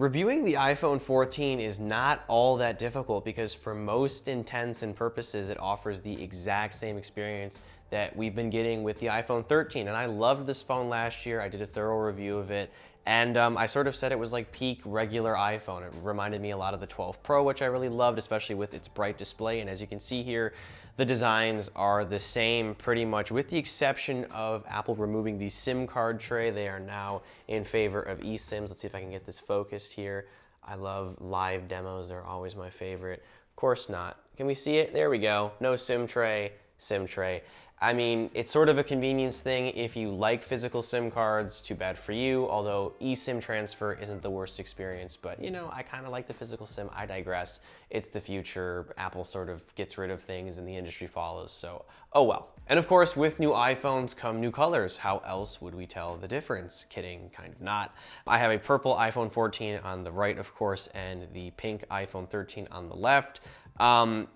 Reviewing the iPhone 14 is not all that difficult because for most intents and purposes, it offers the exact same experience that we've been getting with the iPhone 13. And I loved this phone last year. I did a thorough review of it. And I sort of said it was like peak regular iPhone. It reminded me a lot of the 12 Pro, which I really loved, especially with its bright display. And as you can see here, the designs are the same pretty much, with the exception of Apple removing the SIM card tray. They are now in favor of eSIMs. Let's see if I can get this focused here. I love live demos. They're always my favorite. Of course not. Can we see it? There we go. No SIM tray, SIM tray. I mean, it's sort of a convenience thing. If you like physical SIM cards, too bad for you, although eSIM transfer isn't the worst experience. But you know, I kind of like the physical SIM. I digress. It's the future. Apple sort of gets rid of things and the industry follows, so oh well. And of course, with new iPhones come new colors. How else would we tell the difference? Kidding, kind of not. I have a purple iPhone 14 on the right, of course, and the pink iPhone 13 on the left.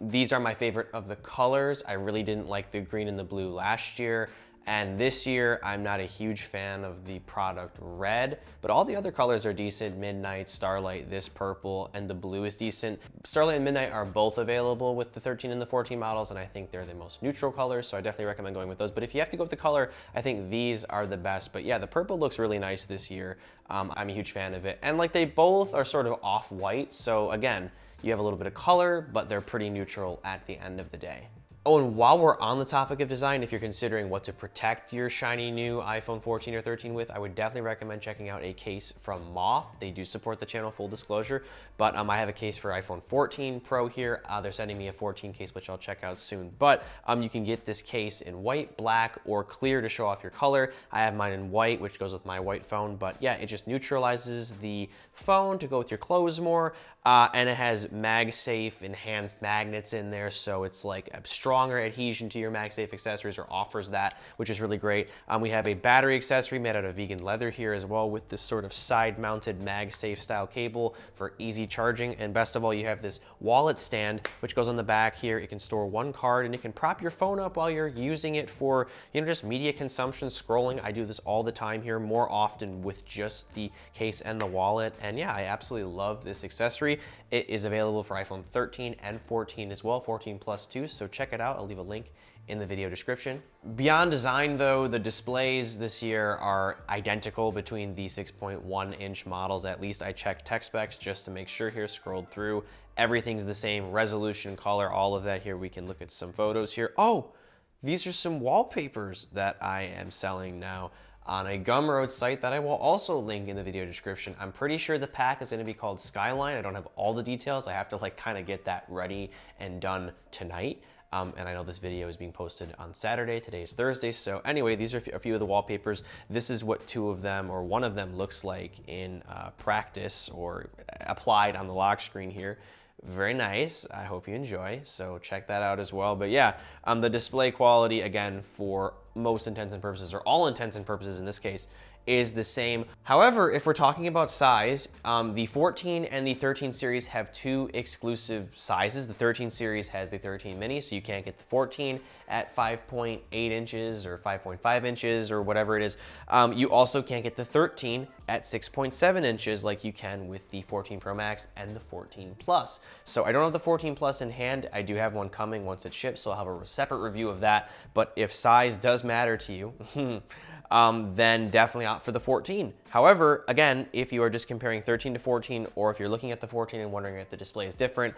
These are my favorite of the colors. I really didn't like the green and the blue last year. And this year, I'm not a huge fan of the product red, but all the other colors are decent. Midnight, Starlight, this purple, and the blue is decent. Starlight and Midnight are both available with the 13 and the 14 models, and I think they're the most neutral colors, so I definitely recommend going with those. But if you have to go with the color, I think these are the best. But yeah, the purple looks really nice this year. I'm a huge fan of it. And like they both are sort of off-white, so again, you have a little bit of color, but they're pretty neutral at the end of the day. Oh, and while we're on the topic of design, if you're considering what to protect your shiny new iPhone 14 or 13 with, I would definitely recommend checking out a case from Moth. They do support the channel, full disclosure, but I have a case for iPhone 14 Pro here. They're sending me a 14 case, which I'll check out soon. But you can get this case in white, black, or clear to show off your color. I have mine in white, which goes with my white phone, but yeah, it just neutralizes the phone to go with your clothes more. And it has MagSafe enhanced magnets in there, so it's like a stronger adhesion to your MagSafe accessories, or offers that, which is really great. We have a battery accessory made out of vegan leather here as well, with this sort of side-mounted MagSafe style cable for easy charging. And best of all, you have this wallet stand, which goes on the back here. It can store one card, and you can prop your phone up while you're using it for, you know, just media consumption, scrolling. I do this all the time here, more often with just the case and the wallet. And yeah, I absolutely love this accessory. It is available for iPhone 13 and 14 as well, 14 Plus too, so check it out. I'll leave a link in the video description. Beyond design though, the displays this year are identical between the 6.1 inch models. At least I checked tech specs just to make sure here, scrolled through. Everything's the same, resolution, color, all of that here. We can look at some photos here. Oh, these are some wallpapers that I am selling now on a Gumroad site that I will also link in the video description. I'm pretty sure the pack is gonna be called Skyline. I don't have all the details. I have to like kind of get that ready and done tonight. And I know this video is being posted on Saturday. Today is Thursday. So anyway, these are a few of the wallpapers. This is what two of them, or one of them, looks like in practice or applied on the lock screen here. Very nice. I hope you enjoy. So check that out as well. But yeah, the display quality, again, for most intents and purposes, or all intents and purposes in this case, is the same. However, if we're talking about size, the 14 and the 13 series have two exclusive sizes. The 13 series has the 13 mini, so you can't get the 14 at 5.8 inches or 5.5 inches or whatever it is. You also can't get the 13 at 6.7 inches like you can with the 14 Pro Max and the 14 Plus. So I don't have the 14 Plus in hand. I do have one coming once it ships, so I'll have a separate review of that. But if size does matter to you, then definitely opt for the 14. However, again, if you are just comparing 13 to 14, or if you're looking at the 14 and wondering if the display is different,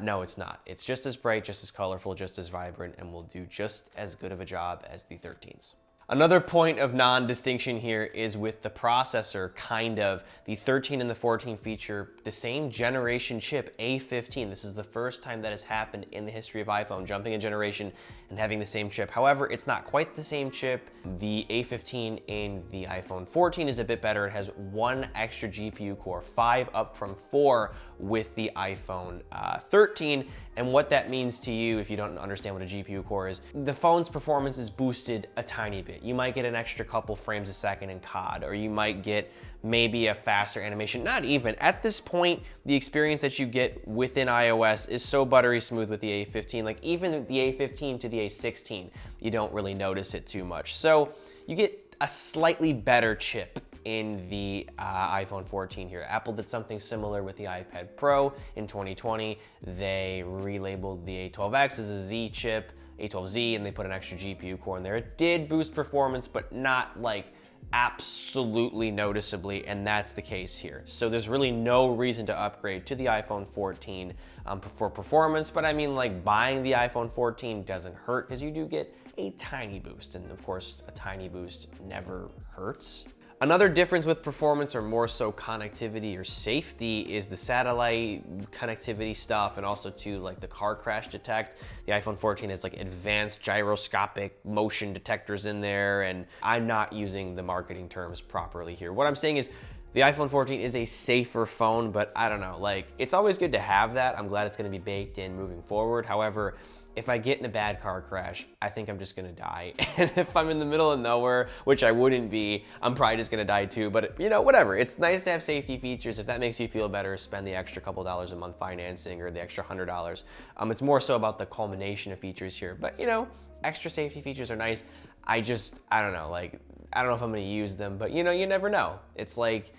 no, it's not. It's just as bright, just as colorful, just as vibrant, and will do just as good of a job as the 13s. Another point of non-distinction here is with the processor, kind of. The 13 and the 14 feature the same generation chip, A15. This is the first time that has happened in the history of iPhone, jumping a generation and having the same chip. However, it's not quite the same chip. The A15 in the iPhone 14 is a bit better. It has one extra GPU core, 5 up from 4 with the iPhone 13. And what that means to you, if you don't understand what a GPU core is, the phone's performance is boosted a tiny bit. You might get an extra couple frames a second in COD, or you might get maybe a faster animation. Not even. At this point, the experience that you get within iOS is so buttery smooth with the A15. Like even the A15 to the A16, you don't really notice it too much. So you get a slightly better chip in the iPhone 14 here. Apple did something similar with the iPad Pro in 2020. They relabeled the A12X as a Z chip, A12Z, and they put an extra GPU core in there. It did boost performance, but not like absolutely noticeably, and that's the case here. So there's really no reason to upgrade to the iPhone 14 for performance, but I mean, like, buying the iPhone 14 doesn't hurt because you do get a tiny boost, and of course, a tiny boost never hurts. Another difference with performance, or more so connectivity or safety, is the satellite connectivity stuff, and also to like the car crash detect. The iPhone 14 has like advanced gyroscopic motion detectors in there, and I'm not using the marketing terms properly here. What I'm saying is the iPhone 14 is a safer phone, but I don't know, like, it's always good to have that. I'm glad it's gonna be baked in moving forward. However, if I get in a bad car crash, I think I'm just gonna die. And if I'm in the middle of nowhere, which I wouldn't be, I'm probably just gonna die too, but you know, whatever. It's nice to have safety features. If that makes you feel better, spend the extra couple dollars a month financing or the extra $100. It's more so about the culmination of features here, but you know, extra safety features are nice. I don't know, like, I don't know if I'm gonna use them, but you know, you never know. It's like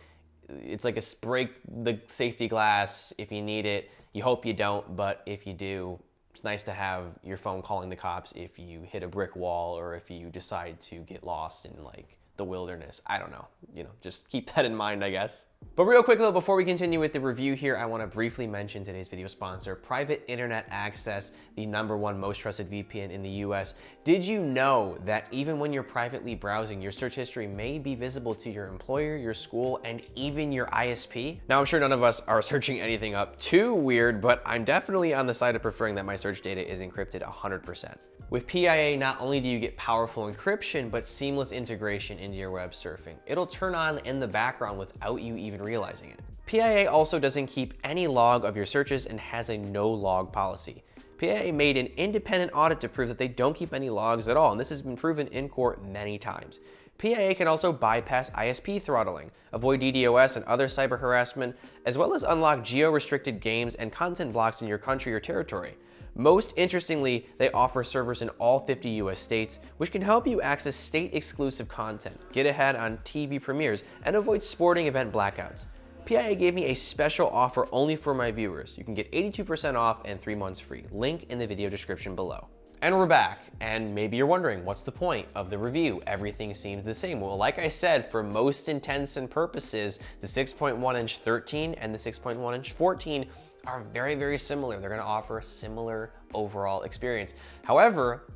a break the safety glass if you need it. You hope you don't, but if you do, it's nice to have your phone calling the cops if you hit a brick wall or if you decide to get lost in like the wilderness. I don't know, you know, just keep that in mind, I guess. But real quick though, before we continue with the review here, I want to briefly mention today's video sponsor, Private Internet Access, the #1 most trusted VPN in the US. Did you know that even when you're privately browsing, your search history may be visible to your employer, your school, and even your ISP? Now, I'm sure none of us are searching anything up too weird, but I'm definitely on the side of preferring that my search data is encrypted 100%. With PIA, not only do you get powerful encryption, but seamless integration into your web surfing. It'll turn on in the background without you even realizing it. PIA also doesn't keep any log of your searches and has a no log policy. PIA made an independent audit to prove that they don't keep any logs at all, and this has been proven in court many times. PIA can also bypass ISP throttling, avoid DDoS and other cyber harassment, as well as unlock geo-restricted games and content blocks in your country or territory. Most interestingly, they offer servers in all 50 US states, which can help you access state-exclusive content, get ahead on TV premieres, and avoid sporting event blackouts. PIA gave me a special offer only for my viewers. You can get 82% off and 3 months free. Link in the video description below. And we're back, and maybe you're wondering, what's the point of the review? Everything seems the same. Well, like I said, for most intents and purposes, the 6.1-inch 13 and the 6.1-inch 14 are very, very similar. They're gonna offer a similar overall experience. However,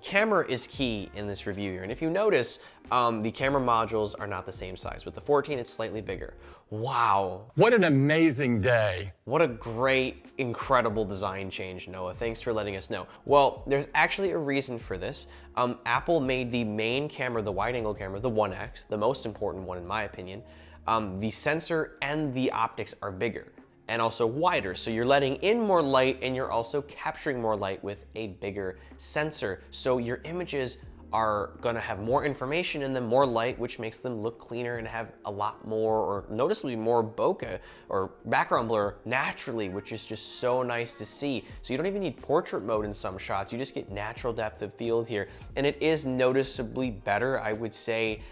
camera is key in this review here. And if you notice, the camera modules are not the same size. With the 14, it's slightly bigger. Wow. What an amazing day. What a great, incredible design change, Noah. Thanks for letting us know. Well, there's actually a reason for this. Apple made the main camera, the wide-angle camera, the 1X, the most important one in my opinion. The sensor and the optics are bigger and also wider. So you're letting in more light and you're also capturing more light with a bigger sensor. So your images are gonna have more information in them, more light, which makes them look cleaner and have a lot more, or noticeably more bokeh or background blur naturally, which is just so nice to see. So you don't even need portrait mode in some shots. You just get natural depth of field here. And it is noticeably better, I would say,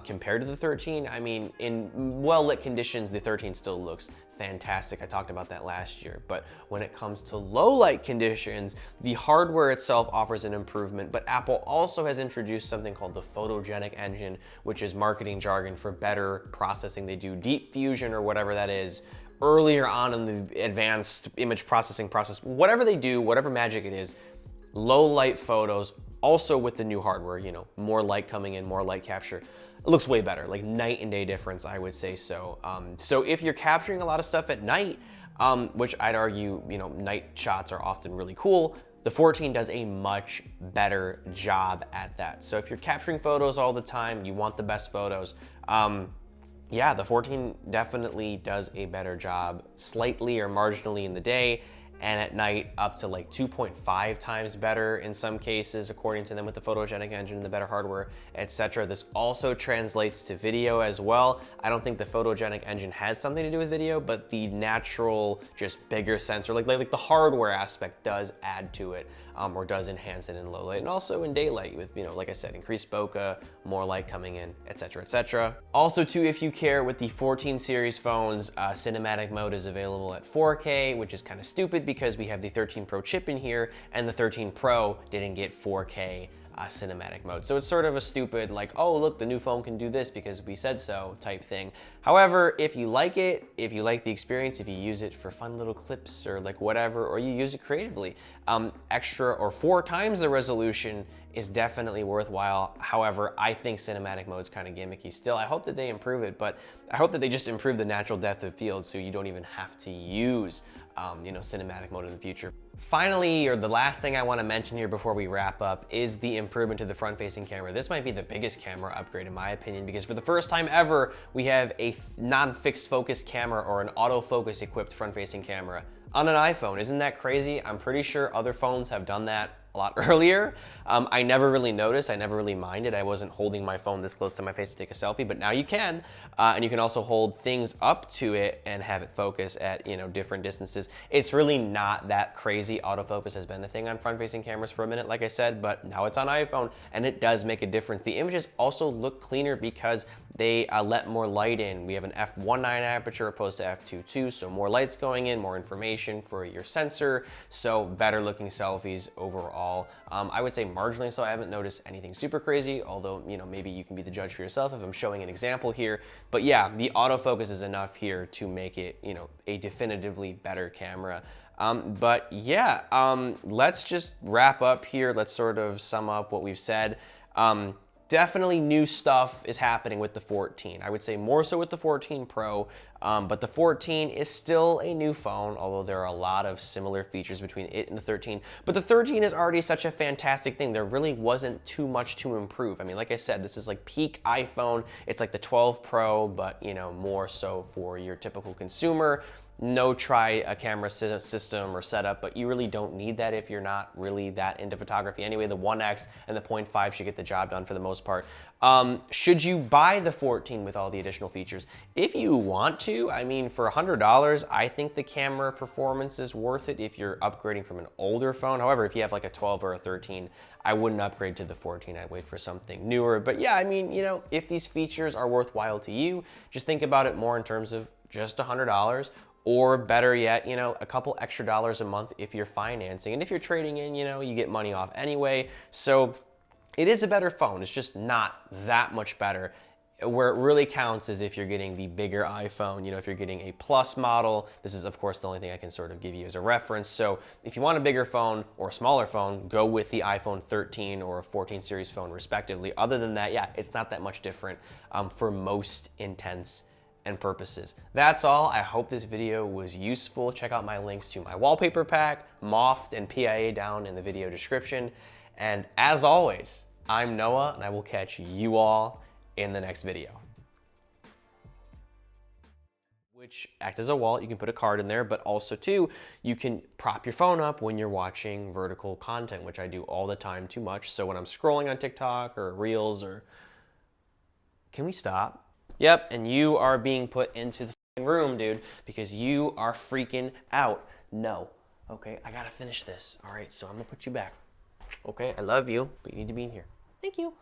compared to the 13. I mean, in well-lit conditions, the 13 still looks fantastic. I talked about that last year. But when it comes to low light conditions, the hardware itself offers an improvement, but Apple also has introduced something called the photogenic engine, which is marketing jargon for better processing. They do deep fusion or whatever that is earlier on in the advanced image processing process. Whatever they do, whatever magic it is, low light photos, also with the new hardware, you know, more light coming in, more light capture. It looks way better, like night and day difference, I would say so. So if you're capturing a lot of stuff at night, which I'd argue, you know, night shots are often really cool, the 14 does a much better job at that. So if you're capturing photos all the time, you want the best photos, yeah, the 14 definitely does a better job slightly or marginally in the day. and at night up to like 2.5 times better in some cases, according to them, with the photogenic engine and the better hardware, etc. This also translates to video as well. I don't think the photogenic engine has something to do with video, but the natural, just bigger sensor, like the hardware aspect does add to it, or does enhance it in low light and also in daylight with, like I said, increased bokeh, more light coming in, etc., etc. Also too, if you care, with the 14 series phones, cinematic mode is available at 4K, which is kind of stupid because we have the 13 Pro chip in here and the 13 Pro didn't get 4K cinematic mode. So it's sort of a stupid, like, oh, look, the new phone can do this because we said so type thing. However, if you like it, if you like the experience, if you use it for fun little clips or like whatever, or you use it creatively, extra or 4 times the resolution is definitely worthwhile. However, I think cinematic mode's kind of gimmicky still. I hope that they improve it, but I hope that they just improve the natural depth of field so you don't even have to use cinematic mode in the future. Finally, or the last thing I want to mention here before we wrap up, is the improvement to the front-facing camera. This might be the biggest camera upgrade in my opinion, because for the first time ever, we have a non-fixed focus camera or an autofocus equipped front-facing camera on an iPhone. Isn't that crazy? I'm pretty sure other phones have done that a lot earlier. I never really noticed, I never really minded. I wasn't holding my phone this close to my face to take a selfie, but now you can. And you can also hold things up to it and have it focus at different distances. It's really not that crazy. Autofocus has been the thing on front-facing cameras for a minute, like I said, but now it's on iPhone and it does make a difference. The images also look cleaner because they let more light in. We have an f1.9 aperture opposed to f2.2, so more light's going in, more information for your sensor, so better looking selfies overall. I would say marginally so. I haven't noticed anything super crazy, although maybe you can be the judge for yourself if I'm showing an example here. But yeah, the autofocus is enough here to make it a definitively better camera. But yeah, let's just wrap up here. Let's sort of sum up what we've said. Definitely new stuff is happening with the 14. I would say more so with the 14 Pro, but the 14 is still a new phone, although there are a lot of similar features between it and the 13. But the 13 is already such a fantastic thing. There really wasn't too much to improve. I mean, like I said, this is like peak iPhone. It's like the 12 Pro, but more so for your typical consumer. No camera system or setup, but you really don't need that if you're not really that into photography. Anyway, the 1X and the 0.5 should get the job done for the most part. Should you buy the 14 with all the additional features? If you want to, I mean, for $100, I think the camera performance is worth it if you're upgrading from an older phone. However, if you have like a 12 or a 13, I wouldn't upgrade to the 14. I'd wait for something newer. But yeah, I mean, if these features are worthwhile to you, just think about it more in terms of just $100. Or better yet, a couple extra dollars a month if you're financing. And if you're trading in, you get money off anyway. So it is a better phone. It's just not that much better. Where it really counts is if you're getting the bigger iPhone, if you're getting a Plus model. This is, of course, the only thing I can sort of give you as a reference. So if you want a bigger phone or a smaller phone, go with the iPhone 13 or a 14 series phone, respectively. Other than that, yeah, it's not that much different for most intents and purposes. That's all. I hope this video was useful. Check out my links to my wallpaper pack, Moft, and PIA down in the video description. And as always, I'm Noah, and I will catch you all in the next video. Which act as a wallet. You can put a card in there, but also too, you can prop your phone up when you're watching vertical content, which I do all the time too much. So when I'm scrolling on TikTok or Reels or... Can we stop? Yep, and you are being put into the room, dude, because you are freaking out. No. Okay, I gotta finish this. All right, so I'm gonna put you back. Okay, I love you, but you need to be in here. Thank you.